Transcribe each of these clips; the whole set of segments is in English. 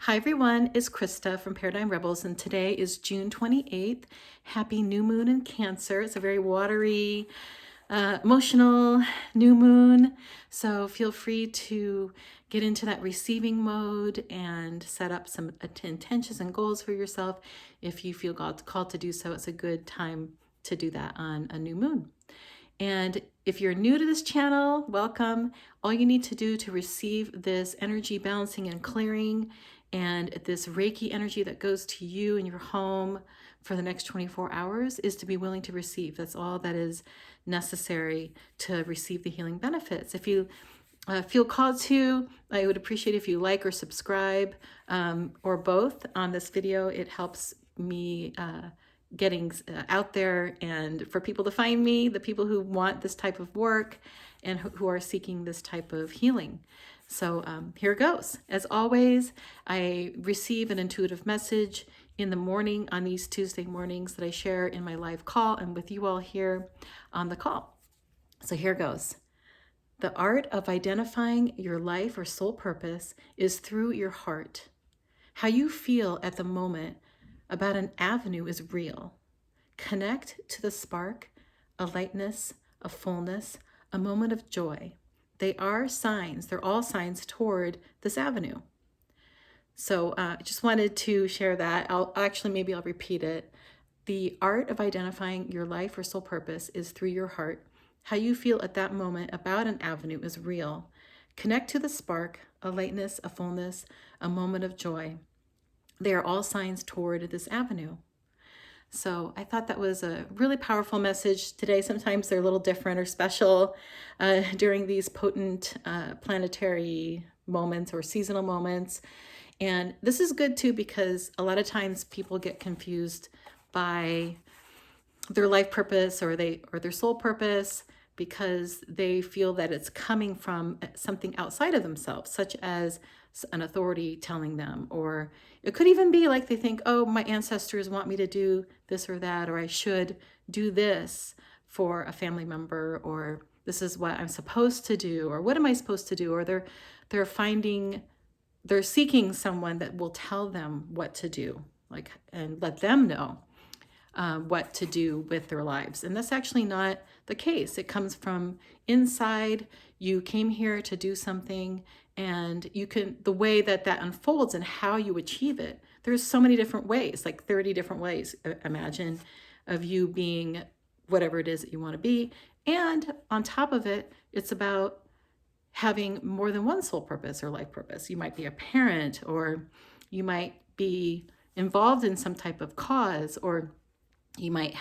Hi everyone, it's Krista from Paradigm Rebels, and today is June 28th. Happy new moon in Cancer. It's a very watery, emotional new moon. So feel free to get into that receiving mode and set up some intentions and goals for yourself. If you feel called to do so, it's a good time to do that on a new moon. And if you're new to this channel, welcome. All you need to do to receive this energy balancing and clearing and this Reiki energy that goes to you and your home for the next 24 hours is to be willing to receive. That's all that is necessary to receive the healing benefits. If you feel called to, I would appreciate if you like or subscribe or both on this video. It helps me getting out there and for people to find me, the people who want this type of work and who are seeking this type of healing. So here goes. As always, I receive an intuitive message in the morning on these Tuesday mornings that I share in my live call and with you all here on the call. So here goes. The art of identifying your life or soul purpose is through your heart. How you feel at the moment about an avenue is real. Connect to the spark, a lightness, a fullness, a moment of joy. They are signs, they're all signs toward this avenue. So I just wanted to share that. Maybe I'll repeat it. The art of identifying your life or soul purpose is through your heart. How you feel at that moment about an avenue is real. Connect to the spark, a lightness, a fullness, a moment of joy. They are all signs toward this avenue. So I thought that was a really powerful message today. Sometimes they're a little different or special during these potent planetary moments or seasonal moments. And this is good too, because a lot of times people get confused by their life purpose or their soul purpose because they feel that it's coming from something outside of themselves, such as an authority telling them, or it could even be like they think, oh, my ancestors want me to do this or that, or I should do this for a family member, or this is what I'm supposed to do, or what am I supposed to do, or they're seeking someone that will tell them what to do, like, and let them know what to do with their lives. And that's actually not the case. It comes from inside. You came here to do something, and the way that unfolds and how you achieve it, there's so many different ways, like 30 different ways, imagine, of you being whatever it is that you want to be. And on top of it, it's about having more than one soul purpose or life purpose. You might be a parent, or you might be involved in some type of cause, or you might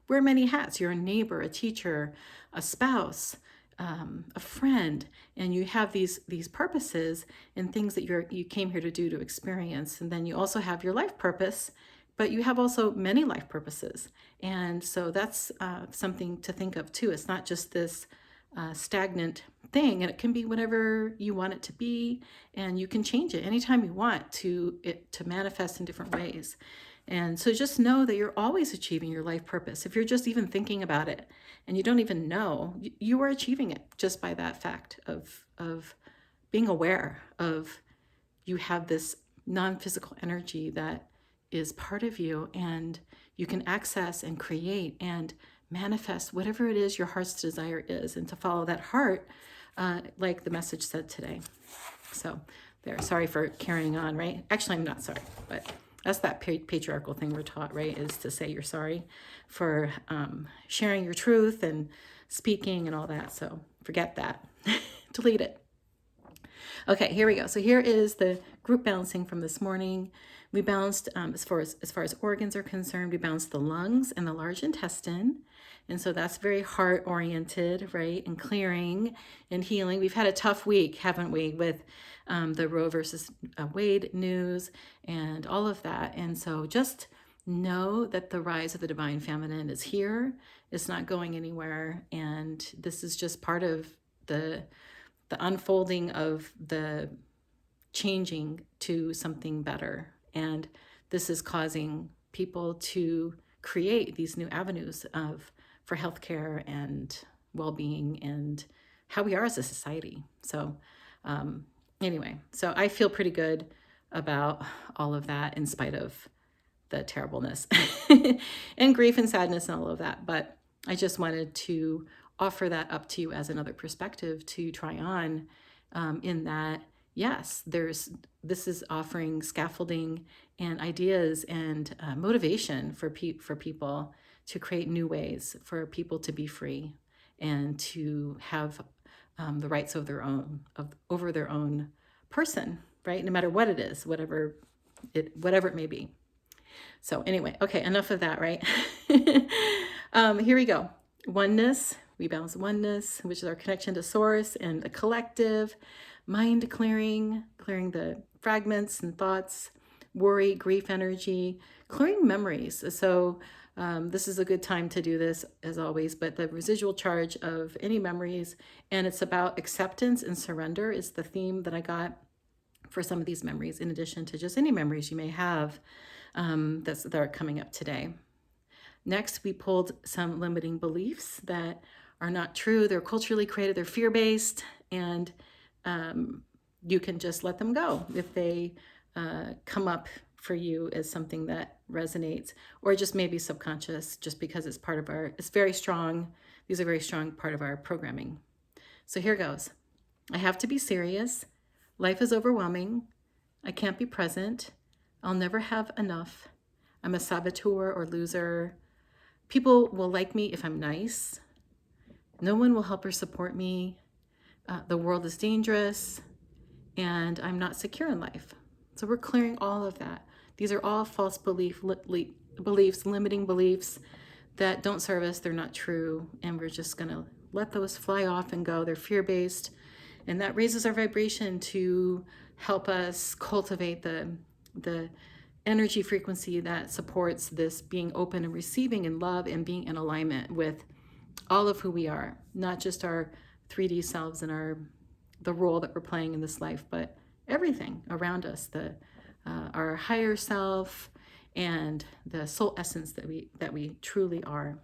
wear many hats. You're a neighbor, a teacher, a spouse, a friend, and you have these purposes and things that you came here to do, to experience. And then you also have your life purpose, but you have also many life purposes. And so that's something to think of too. It's not just this stagnant thing, and it can be whatever you want it to be, and you can change it anytime you want to manifest in different ways. And so just know that you're always achieving your life purpose. If you're just even thinking about it and you don't even know, you are achieving it just by that fact of being aware of you have this non-physical energy that is part of you, and you can access and create and manifest whatever it is your heart's desire is, and to follow that heart, like the message said today. So there, sorry for carrying on, right? Actually, I'm not sorry, but that's that patriarchal thing we're taught, right? Is to say you're sorry for sharing your truth and speaking and all that. So forget that. Delete it. Okay, here we go. So here is the group balancing from this morning. We balanced, as far as organs are concerned, we balanced the lungs and the large intestine. And so that's very heart oriented, right? And clearing and healing. We've had a tough week, haven't we, with the Roe versus Wade news and all of that. And so just know that the rise of the divine feminine is here. It's not going anywhere. And this is just part of the unfolding of the changing to something better. And this is causing people to create these new avenues for healthcare and well-being and how we are as a society. So anyway, so I feel pretty good about all of that in spite of the terribleness and grief and sadness and all of that. But I just wanted to offer that up to you as another perspective to try on, in that, yes, this is offering scaffolding and ideas and motivation for people to create new ways for people to be free and to have the rights of their own, over their own person, right? No matter what it is, whatever it may be. So anyway, okay, enough of that, right? Here we go. Oneness, we balance oneness, which is our connection to source and the collective, mind clearing the fragments and thoughts, worry, grief energy, clearing memories. So this is a good time to do this, as always, but the residual charge of any memories, and it's about acceptance and surrender is the theme that I got for some of these memories, in addition to just any memories you may have that are coming up today. Next, we pulled some limiting beliefs that are not true. They're culturally created, they're fear-based, and you can just let them go if they come up for you as something that resonates, or just maybe subconscious, just because it's part of it's very strong. These are very strong part of our programming. So here goes. I have to be serious. Life is overwhelming. I can't be present. I'll never have enough. I'm a saboteur or loser. People will like me if I'm nice. No one will help or support me. The world is dangerous, and I'm not secure in life. So we're clearing all of that. These are all false beliefs, limiting beliefs that don't serve us. They're not true, and we're just going to let those fly off and go. They're fear-based, and that raises our vibration to help us cultivate the energy frequency that supports this being open and receiving in love and being in alignment with all of who we are, not just our 3D selves and the role that we're playing in this life, but everything around us, our higher self and the soul essence that we truly are,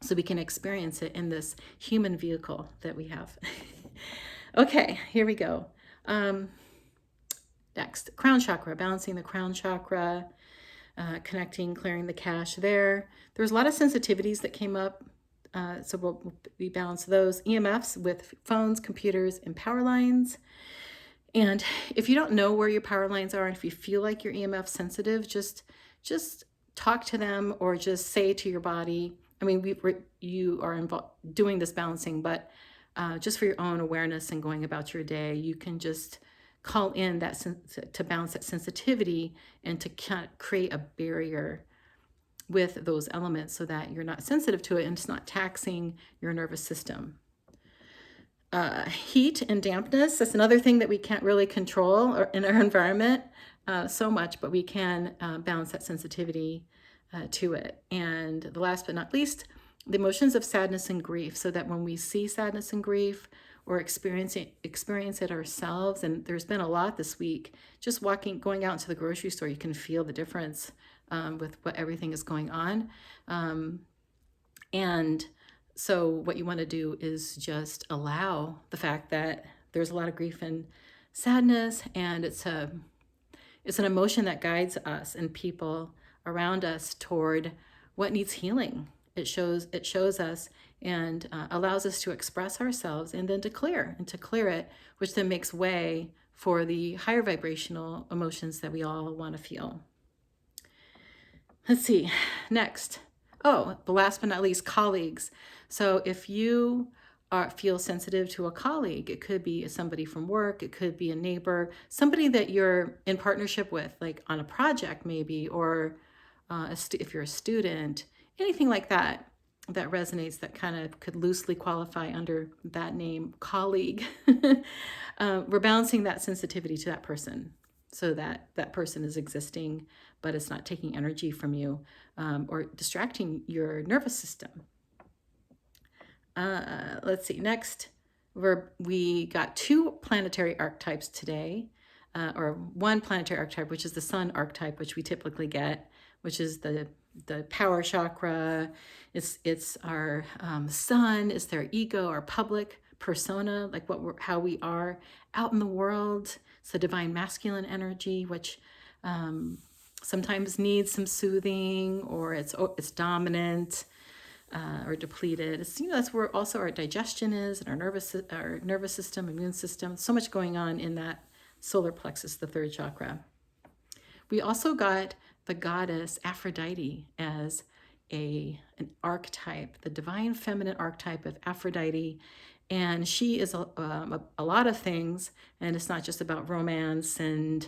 so we can experience it in this human vehicle that we have. Okay, here we go. Next, crown chakra, balancing the crown chakra, connecting, clearing the cache there. There's a lot of sensitivities that came up, so we balance those. EMFs with phones, computers, and power lines. And if you don't know where your power lines are, and if you feel like you're EMF sensitive, just talk to them, or just say to your body, I mean, you are doing this balancing, but just for your own awareness and going about your day, you can just call in that to balance that sensitivity and to kind of create a barrier with those elements so that you're not sensitive to it and it's not taxing your nervous system. Heat and dampness, that's another thing that we can't really control in our environment so much, but we can balance that sensitivity to it. And the last but not least, the emotions of sadness and grief, so that when we see sadness and grief or experience it ourselves, and there's been a lot this week, just going out into the grocery store, you can feel the difference with what everything is going on. And so what you want to do is just allow the fact that there's a lot of grief and sadness, and it's an emotion that guides us and people around us toward what needs healing. It shows us and allows us to express ourselves and then to clear it, which then makes way for the higher vibrational emotions that we all want to feel. Let's see, next. Oh, the last but not least, colleagues. So if you feel sensitive to a colleague, it could be somebody from work, it could be a neighbor, somebody that you're in partnership with, like on a project maybe, or if you're a student, anything like that resonates, that kind of could loosely qualify under that name, colleague. We're balancing that sensitivity to that person so that that person is existing, but it's not taking energy from you or distracting your nervous system. Let's see, next, we got 2 planetary archetypes today, or one planetary archetype, which is the sun archetype, which we typically get, which is the power chakra. It's our sun, it's their ego, our public persona, like how we are out in the world. It's the divine masculine energy, which sometimes needs some soothing, or it's dominant or depleted. It's, that's where also our digestion is, and our nervous system, immune system. So much going on in that solar plexus, the third chakra. We also got the goddess Aphrodite as an archetype, the divine feminine archetype of Aphrodite. And she is a lot of things, and it's not just about romance and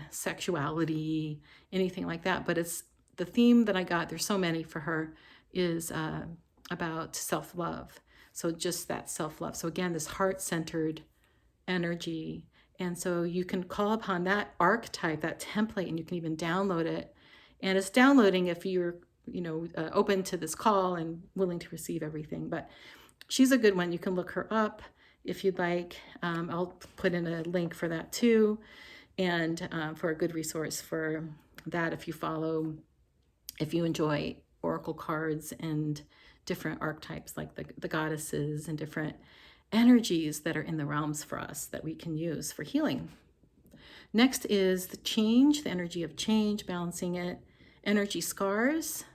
sexuality, anything like that, but it's the theme that I got, there's so many for her, is about self-love. So just that self-love. So again, this heart-centered energy. And so you can call upon that archetype, that template, and you can even download it. And it's downloading if you're, open to this call and willing to receive everything. But she's a good one. You can look her up if you'd like. I'll put in a link for that too. And for a good resource for that, if you enjoy oracle cards and different archetypes like the goddesses and different energies that are in the realms for us that we can use for healing. Next is the change, the energy of change, balancing it. Energy scars,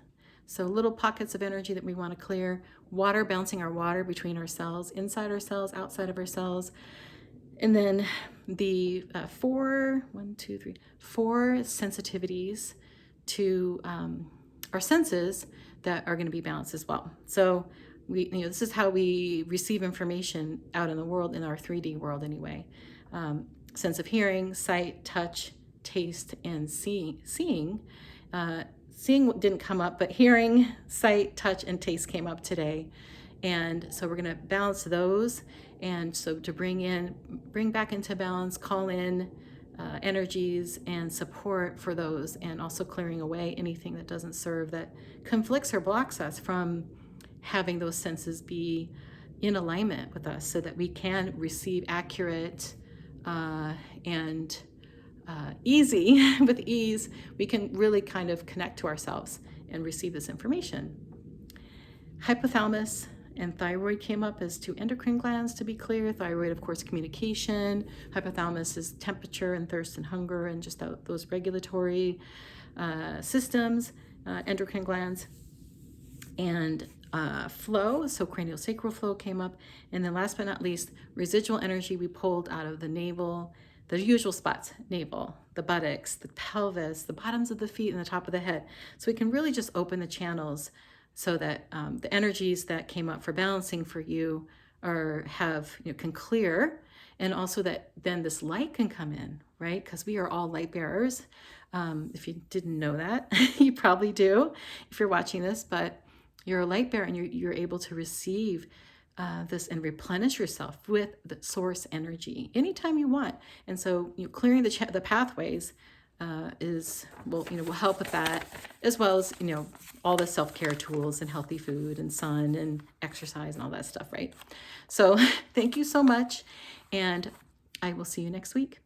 so little pockets of energy that we want to clear. Water, balancing our water between our cells, inside our cells, outside of our cells. And then the four sensitivities to our senses that are going to be balanced as well. So this is how we receive information out in the world, in our 3D world anyway. Sense of hearing, sight, touch, taste, and seeing. Seeing didn't come up, but hearing, sight, touch, and taste came up today. And so we're going to balance those. And so to bring back into balance, call in energies and support for those, and also clearing away anything that doesn't serve, that conflicts or blocks us from having those senses be in alignment with us, so that we can receive accurate and easy, with ease, we can really kind of connect to ourselves and receive this information. Hypothalamus and thyroid came up as two endocrine glands, to be clear. Thyroid, of course, communication. Hypothalamus is temperature and thirst and hunger, and just those regulatory systems. Endocrine glands and flow, so craniosacral flow came up. And then last but not least, residual energy we pulled out of the navel, the usual spots: navel, the buttocks, the pelvis, the bottoms of the feet, and the top of the head. So we can really just open the channels so that the energies that came up for balancing for you can clear, and also that then this light can come in, right? Because we are all light bearers. If you didn't know that, you probably do if you're watching this, but you're a light bearer, and you're able to receive this and replenish yourself with the source energy anytime you want. And so clearing the pathways will help with that, as well as all the self-care tools and healthy food and sun and exercise and all that stuff, right? So thank you so much, and I will see you next week.